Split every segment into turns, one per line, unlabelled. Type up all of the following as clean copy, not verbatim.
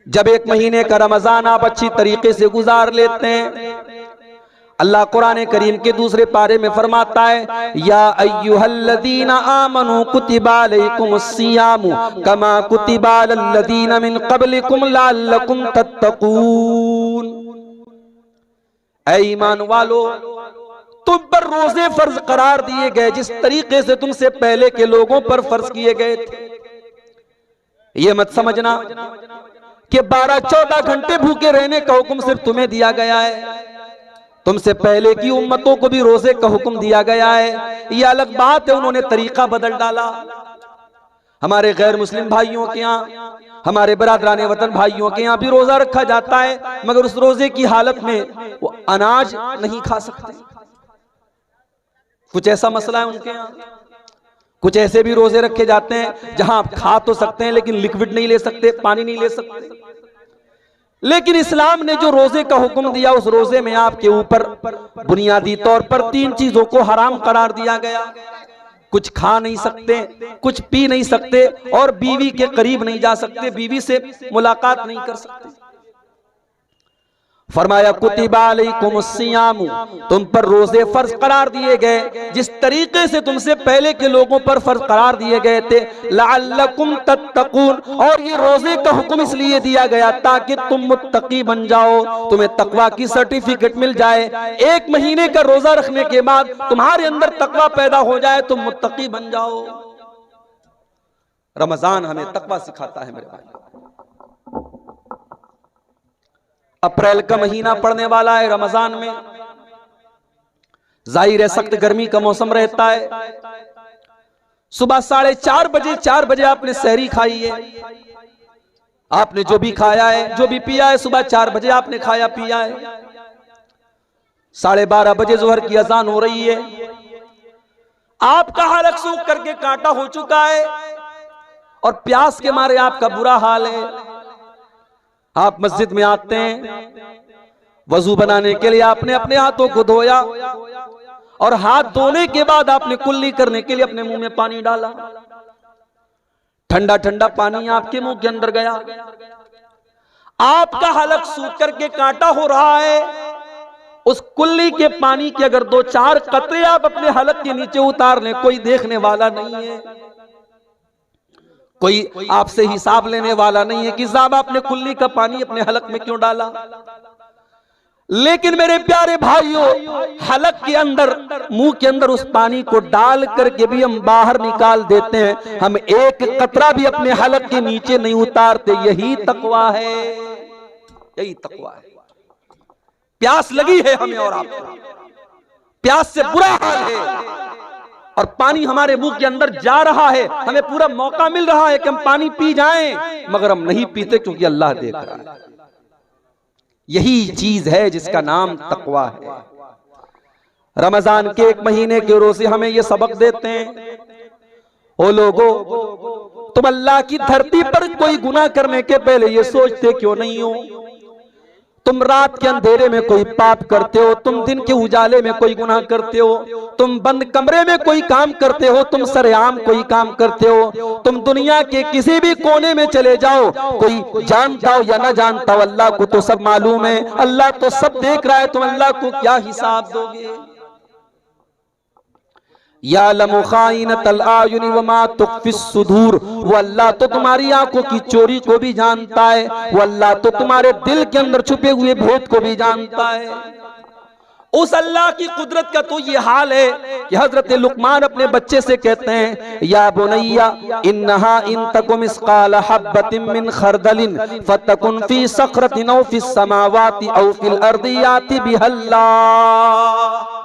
जब एक महीने का रमजान आप अच्छी तरीके से गुजार लेते हैं, अल्लाह कुरान करीम के दूसरे पारे में फरमाता है, या अय्युहल्लज़ीना आमनू कुतिबा अलैकुमुस्सियामु कमा कुतिबा अलल्लज़ीना मिन क़ब्लिकुम लअल्लकुम तत्तक़ून। ऐ ईमान वालो, तुम पर रोजे फर्ज करार दिए गए जिस तरीके से तुमसे पहले के लोगों पर फर्ज किए गए थे। ये मत समझना कि 12-14 घंटे भूखे रहने का हुक्म सिर्फ तुम्हें दिया गया है, तुमसे पहले की उम्मतों को भी रोजे का हुक्म दिया गया है। यह अलग बात है उन्होंने तरीका बदल डाला। हमारे गैर मुस्लिम भाइयों के यहाँ, हमारे बरादराने वतन भाइयों के यहाँ भी रोजा रखा जाता है, मगर उस रोजे की हालत में वो अनाज नहीं खा सकते। कुछ ऐसा मसला है उनके यहाँ। कुछ ऐसे भी रोजे रखे जाते हैं जहां आप खा तो सकते हैं लेकिन लिक्विड नहीं ले सकते, पानी नहीं ले सकते। लेकिन इस्लाम ने जो रोजे का हुक्म दिया, उस रोजे में आपके ऊपर बुनियादी तौर पर 3 चीजों को हराम करार दिया गया। कुछ खा नहीं सकते, कुछ पी नहीं सकते, और बीवी के करीब नहीं जा सकते, बीवी से मुलाकात नहीं कर सकते। फरमाया कुतिबा अलैकुमुस्सियामु, तुम पर रोजे फर्ज करार दिए गए जिस तरीके से तुमसे पहले के लोगों पर फर्ज करार दिए गए थे, लअल्लकुम तत्तकून। और ये रोजे का हुक्म इसलिए दिया गया ताकि तुम मुत्तकी बन जाओ, तुम्हें तकवा की सर्टिफिकेट मिल जाए। 1 महीने का रोजा रखने के बाद तुम्हारे अंदर तकवा पैदा हो जाए, तुम मुत्तकी बन जाओ। रमजान हमें तकवा सिखाता है मेरे भाई। अप्रैल का महीना पड़ने वाला है, रमजान में जाहिर है सख्त गर्मी का मौसम रहता है। सुबह 4:30 बजे 4 बजे आपने सहरी खाई है, आपने जो भी खाया है, जो भी पिया है, सुबह 4 बजे आपने खाया पिया है। 12:30 बजे जोहर की अजान हो रही है, आपका हलक सूख करके कांटा हो चुका है और प्यास के मारे आपका बुरा हाल है। आप मस्जिद में आते हैं, वजू बनाने के लिए आपने अपने हाथों को धोया और हाथ धोने के बाद आपने कुल्ली करने के लिए अपने मुंह में पानी डाला। ठंडा ठंडा पानी आपके मुंह के अंदर गया, आपका हलक सूख करके कांटा हो रहा है। उस कुल्ली के पानी के अगर 2-4 कतरे आप अपने हलक के नीचे उतार लें, कोई देखने वाला नहीं है, कोई आपसे हिसाब लेने वाला नहीं है कि साहब आपने कुल्ली का पानी अपने हलक में क्यों डाला। लेकिन मेरे प्यारे भाइयों, हलक के अंदर, मुंह के अंदर उस पानी को डाल करके भी हम बाहर निकाल देते हैं, हम एक कतरा भी अपने हलक के नीचे नहीं उतारते। यही तकवा है, यही तकवा है। प्यास लगी है हमें और आपको, प्यास से बुरा हाल है और पानी हमारे मुंह के अंदर जा रहा है, हमें पूरा मौका मिल रहा है कि हम पानी पी जाएं, मगर हम नहीं पीते क्योंकि अल्लाह देख रहा है। यही चीज है जिसका नाम तकवा है। रमजान के 1 महीने के रोजे हमें ये सबक देते हैं, ओ लोगों, तुम अल्लाह की धरती पर कोई गुनाह करने के पहले ये सोचते क्यों नहीं हो? तुम रात के अंधेरे में कोई पाप करते हो, तुम दिन के उजाले में कोई गुनाह करते हो, तुम बंद कमरे में कोई काम करते हो, तुम सरेआम कोई काम करते हो, तुम दुनिया के किसी भी कोने में चले जाओ, कोई जानता हो या ना जानता हो, अल्लाह को तो सब मालूम है, अल्लाह तो सब देख रहा है। तुम अल्लाह को क्या हिसाब दोगे? यालमु खाइनतल आयुनि वमा तुख्फिस सुदूर, वो अल्लाह तो तुम्हारी आंखों की चोरी को भी जानता है, वो अल्लाह तो तुम्हारे दिल के अंदर छुपे हुए भेद को भी जानता है। उस अल्लाह की कुदरत का तो ये हाल है कि हजरत लुकमान अपने बच्चे से कहते हैं, या बुनैया इन्नहा इन तकुम मिस्काल हब्बतिन मिन खरदलिन फतकुन फी सखरतिन औ फिस समावाति औ फिल अर्दि याति बिहल्लाह।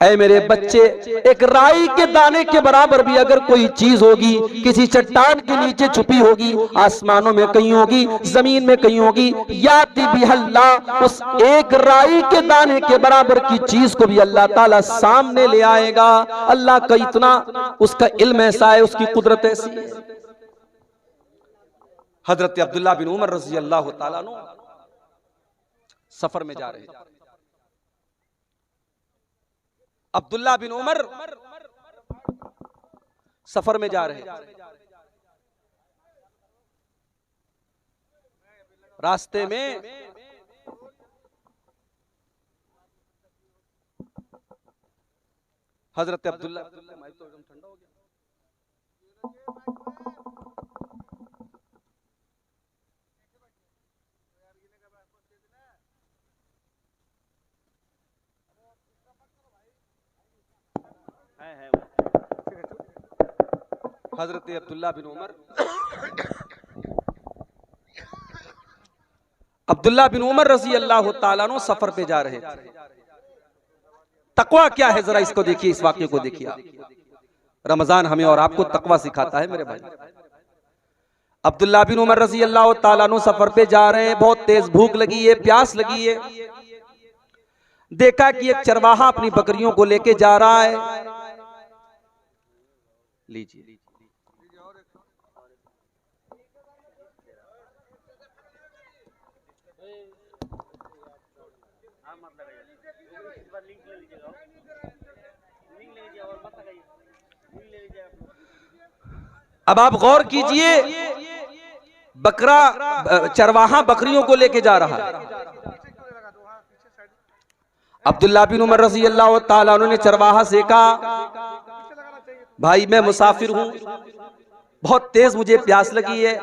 ऐ मेरे बच्चे, एक राई के दाने के बराबर भी अगर कोई चीज होगी, किसी चट्टान के नीचे छुपी होगी, आसमानों में कहीं होगी, जमीन में कहीं होगी, याति बिहल्लाह, उस एक राई के दाने के बराबर की चीज को भी अल्लाह ताला सामने ले आएगा। अल्लाह का इतना, उसका इल्म ऐसा है, उसकी कुदरत ऐसी है। हजरत अब्दुल्ला बिन उमर रजी अल्लाह ताला अन्हु सफर में जा रहे हैं। अब्दुल्ला बिन उमर सफर में जा रहे हैं, रास्ते में हजरत अब्दुल्ला ठंडा हो गया। हजरत अब्दुल्ला बिन उमर रजी अल्लाह ताला अन्हु सफर पे जा रहे थे। तकवा क्या है जरा इसको देखिए, इस वाक्य को देखिए आप। रमजान हमें और आपको तकवा सिखाता है मेरे भाई। अब्दुल्ला बिन उमर रजी अल्लाह ताला अन्हु सफर पे जा रहे हैं, बहुत तेज भूख लगी है, प्यास लगी है। देखा कि एक चरवाहा अपनी बकरियों को लेके जा रहा है। लीजिए अब आप गौर कीजिए, बकरा चरवाहा बकरियों को लेके जा रहा है। अब्दुल्ला बिन उमर रज़ी अल्लाह ताला अन्हु ने चरवाहा से कहा, भाई मैं मुसाफिर हूं, बहुत तेज मुझे प्यास लगी है,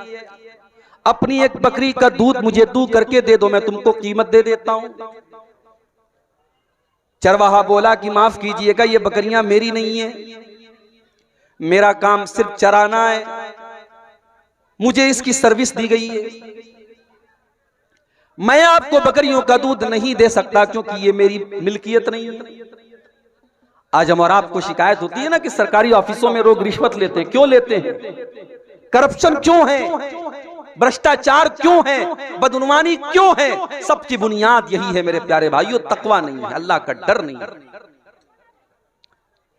अपनी एक बकरी का दूध मुझे दू करके दे दो, मैं तुमको कीमत दे देता हूं। चरवाहा बोला कि माफ कीजिएगा, ये बकरियां मेरी नहीं है, मेरा काम सिर्फ चराना है, मुझे इसकी सर्विस दी गई है, मैं आपको बकरियों का दूध नहीं दे सकता क्योंकि ये मेरी मिल्कियत नहीं है। आज हम और आपको शिकायत होती है ना कि सरकारी ऑफिसों में लोग रिश्वत लेते हैं। क्यों लेते हैं? करप्शन क्यों है? भ्रष्टाचार क्यों है? बदनुमानी क्यों है? सबकी बुनियाद यही है मेरे प्यारे भाइयों, तकवा नहीं है, अल्लाह का डर नहीं है।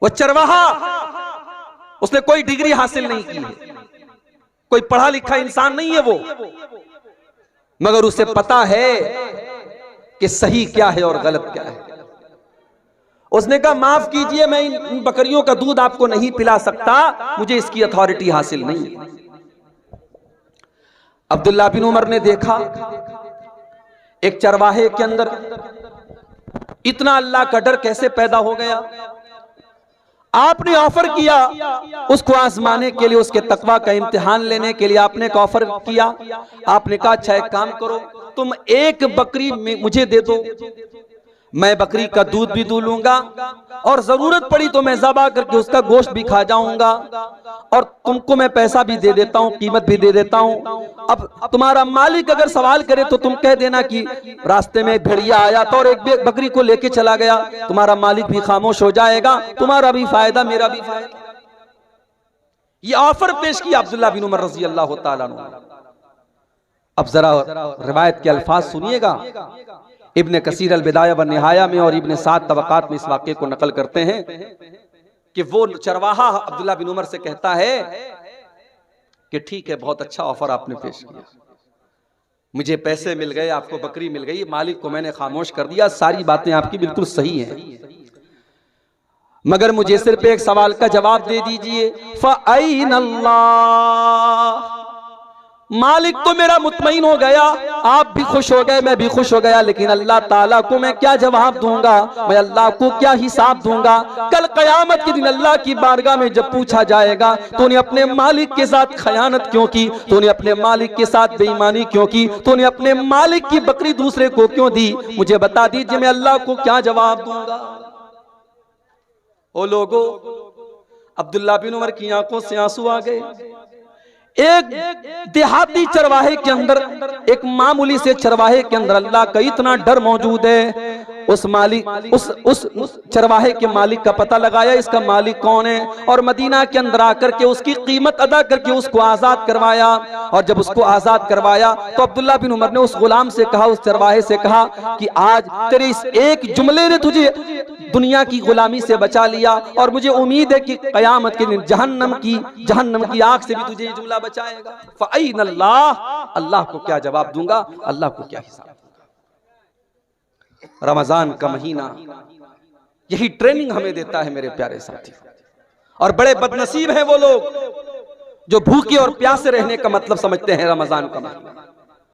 वो चरवाहा, उसने कोई डिग्री हासिल नहीं की है, कोई पढ़ा लिखा इंसान नहीं है वो, मगर उसे पता है कि सही क्या है और गलत क्या है। उसने कहा माफ कीजिए, मैं इन बकरियों का दूध आपको नहीं पिला सकता, मुझे इसकी अथॉरिटी हासिल नहीं है। अब्दुल्ला बिन उमर ने देखा एक चरवाहे के अंदर इतना अल्लाह का डर कैसे पैदा हो गया। आपने ऑफर किया उसको आजमाने के लिए, उसके तकवा का इम्तिहान लेने के लिए आपने एक ऑफर किया। आपने कहा अच्छा एक काम करो, तुम एक बकरी मुझे दे दो, मैं बकरी का दूध भी दूध लूंगा और जरूरत पड़ी तो मैं ज़बा करके उसका गोश्त भी खा जाऊंगा और तुमको मैं पैसा भी दे देता हूं, कीमत भी दे देता हूं। अब तुम्हारा मालिक अगर सवाल करे तो तुम कह देना कि रास्ते में एक भेड़िया आया था और एक बकरी को लेके चला गया, तुम्हारा मालिक भी खामोश हो जाएगा, तुम्हारा भी फायदा मेरा भी फायदा। ये ऑफर पेश किया अब्दुल्ला बिन उमर रज़ी अल्लाह ताला अन्हु। अब जरा रिवायत के अल्फाज सुनिएगा। इब्ने कसीर अल बिदाया व निहाया में और इब्ने साद तबकात में इस वाक़े को नकल करते हैं कि वो चरवाहा अब्दुल्ला बिन उमर से कहता है कि ठीक है, बहुत अच्छा ऑफर आपने पेश किया, मुझे पैसे मिल गए, आपको बकरी मिल गई, मालिक को मैंने खामोश कर दिया, सारी बातें आपकी बिल्कुल सही हैं, मगर मुझे सिर्फ एक सवाल का जवाब दे दीजिए, फ़अय्न अल्लाह। मालिक तो मेरा मुतमईन हो गया, आप भी खुश हो गए, मैं भी खुश हो गया, लेकिन अल्लाह ताला को मैं क्या जवाब दूंगा, मैं अल्लाह को क्या हिसाब दूंगा? कल कयामत के दिन अल्लाह की बारगाह में जब पूछा जाएगा तूने अपने मालिक के साथ खयानत क्यों की, तूने अपने मालिक के साथ बेईमानी क्यों की, तूने अपने मालिक की बकरी दूसरे को क्यों दी, मुझे बता दीजिए, मैं अल्लाह को क्या जवाब दूंगा? ओ लोगों, अब्दुल्ला बिन उमर की आंखों से आंसू आ गए। एक देहाती चरवाहे के अंदर, एक मामूली से चरवाहे के अंदर अल्लाह का इतना डर मौजूद है। उस मालिक उस चरवाहे के मालिक का पता लगाया, इसका मालिक कौन है, और मदीना के अंदर आकर के उसकी कीमत अदा करके उसको आजाद करवाया। और जब उसको आजाद करवाया तो अब्दुल्ला बिन उमर ने उस गुलाम से कहा, उस चरवाहे से कहा कि आज तेरे इस एक जुमले ने तुझे दुनिया की गुलामी से बचा लिया और मुझे उम्मीद है कि कयामत के दिन जहन्नम की आग से भी तुझे जुमला बचाएगा। फ़अय्न अल्लाह, अल्लाह को क्या जवाब दूंगा, अल्लाह को क्या हिसाब दूंगा। रमजान का महीना यही ट्रेनिंग हमें देता है मेरे प्यारे साथी। और बड़े बदनसीब हैं वो लोग जो भूखे और प्यासे रहने का मतलब समझते हैं रमजान का महीना।